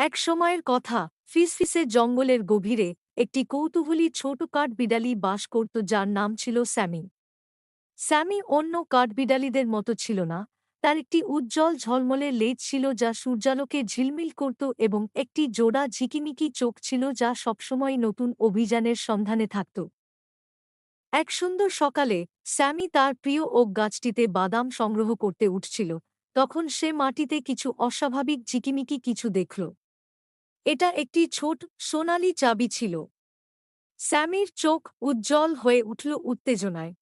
এক সময়ের কথা, ফিসফিসে জঙ্গলের গভীরে একটি কৌতূহলী ছোট কাঠবিড়ালি বাস করত যার নাম ছিল স্যামি। স্যামি অন্য কাঠবিড়ালিদের মতো ছিল না। তার একটি উজ্জ্বল ঝলমলে লেজ ছিল যা সূর্যালোকে ঝিলমিল করত এবং একটি জোড়া ঝিকিমিকি চোখ ছিল যা সবসময় নতুন অভিযানের সন্ধানে থাকত। এক সুন্দর সকালে স্যামি তার প্রিয় ওক গাছটিতে বাদাম সংগ্রহ করতে উঠছিল। তখন সে মাটিতে কিছু অস্বাভাবিক ঝিকিমিকি কিছু দেখল। এটা একটি ছোট সোনালি চাবি ছিল। স্যামির চোখ উজ্জ্বল হয়ে উঠল উত্তেজনায়।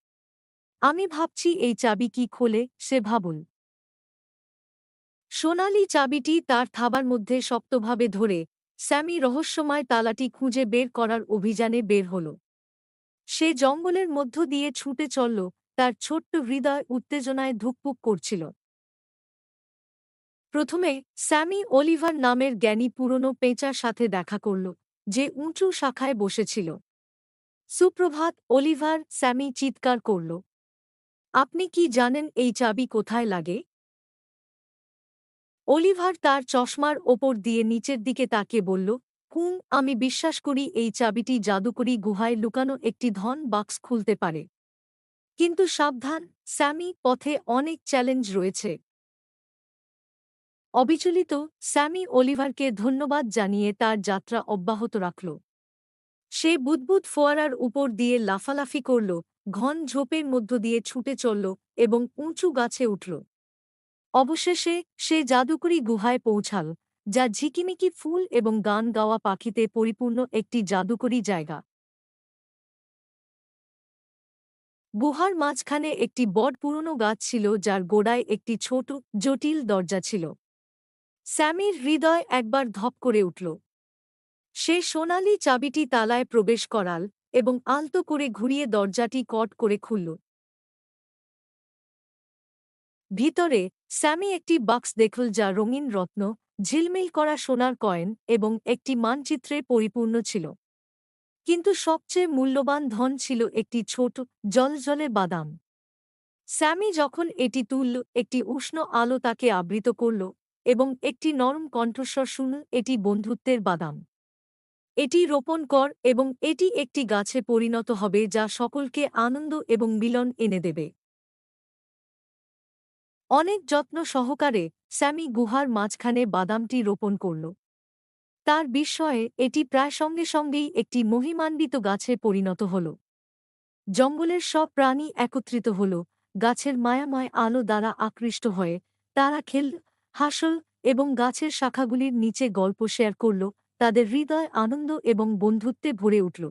আমি ভাবছি এই চাবি কি খোলে, সে ভাবল। সোনালি চাবিটি তার থাবার মধ্যে শক্তভাবে ধরে স্যামি রহস্যময় তালাটি খুঁজে বের করার অভিযানে বের হল। সে জঙ্গলের মধ্য দিয়ে ছুটে চলল, তার ছোট্ট হৃদয় উত্তেজনায় ধুকপুক করছিল। প্রথমে স্যামি অলিভার নামের জ্ঞানী পুরনো পেঁচার সাথে দেখা করল, যে উঁচু শাখায় বসেছিল। সুপ্রভাত অলিভার, স্যামি চিৎকার করল। আপনি কি জানেন এই চাবি কোথায় লাগে? অলিভার তার চশমার ওপর দিয়ে নিচের দিকে তাকিয়ে বলল, আমি বিশ্বাস করি এই চাবিটি জাদুকরী গুহায় লুকানো একটি ধন বাক্স খুলতে পারে। কিন্তু সাবধান স্যামি, পথে অনেক চ্যালেঞ্জ রয়েছে। অবিচলিত স্যামি অলিভারকে ধন্যবাদ জানিয়ে তার যাত্রা অব্যাহত রাখল। সে বুদবুদ ফোয়ারার উপর দিয়ে লাফালাফি করল, ঘন ঝোপের মধ্য দিয়ে ছুটে চলল এবং উঁচু গাছে উঠল। অবশেষে সে জাদুকরী গুহায় পৌঁছাল, যা ঝিকিমিকি ফুল এবং গান গাওয়া পাখিতে পরিপূর্ণ একটি জাদুকরী জায়গা। গুহার মাঝখানে একটি বট পুরনো গাছ ছিল যার গোড়ায় একটি ছোট জটিল দরজা ছিল। স্যামির হৃদয় একবার ধপ করে উঠল। সে সোনালি চাবিটি তালায় প্রবেশ করাল এবং আলতো করে ঘুরিয়ে দরজাটি কট করে খুলল। ভিতরে স্যামি একটি বাক্স দেখল যা রঙিন রত্ন, ঝিলমিল করা সোনার কয়েন এবং একটি মানচিত্রে পরিপূর্ণ ছিল। কিন্তু সবচেয়ে মূল্যবান ধন ছিল একটি ছোট জ্বলজ্বলে বাদাম। স্যামি যখন এটি তুলল, একটি উষ্ণ আলো তাকে আবৃত করল এবং একটি নরম কণ্ঠস্বর শুনল, এটি বন্ধুত্বের বাদাম। এটি রোপণ কর এবং এটি একটি গাছে পরিণত হবে যা সকলকে আনন্দ এবং মিলন এনে দেবে। অনেক যত্ন সহকারে স্যামি গুহার মাঝখানে বাদামটি রোপণ করল। তার বিস্ময়ে এটি প্রায় সঙ্গে সঙ্গেই একটি মহিমান্বিত গাছে পরিণত হল। জঙ্গলের সব প্রাণী একত্রিত হল, গাছের মায়াময় আলো দ্বারা আকৃষ্ট হয়ে তারা খেলল, হাসল এবং গাছের শাখাগুলির নিচে গল্প শেয়ার করল। তাদের হৃদয় আনন্দ এবং বন্ধুত্বে ভরে উঠল।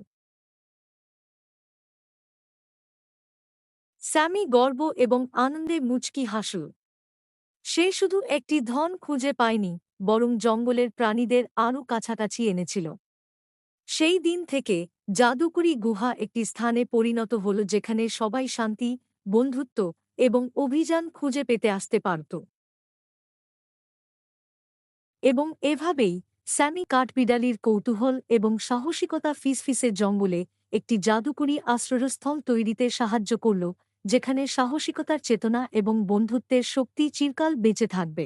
স্যামি গর্ব এবং আনন্দে মুচকি হাসল। সে শুধু একটি ধন খুঁজে পায়নি, বরং জঙ্গলের প্রাণীদের আরও কাছাকাছি এনেছিল। সেই দিন থেকে জাদুকরী গুহা একটি স্থানে পরিণত হল যেখানে সবাই শান্তি, বন্ধুত্ব এবং অভিযান খুঁজে পেতে আসতে পারত। এবং এভাবেই স্যামি কাঠবিড়ালির কৌতূহল এবং সাহসিকতা ফিসফিসের জঙ্গলে একটি জাদুকরী আশ্রয়স্থল তৈরিতে সাহায্য করল, যেখানে সাহসিকতার চেতনা এবং বন্ধুত্বের শক্তি চিরকাল বেঁচে থাকবে।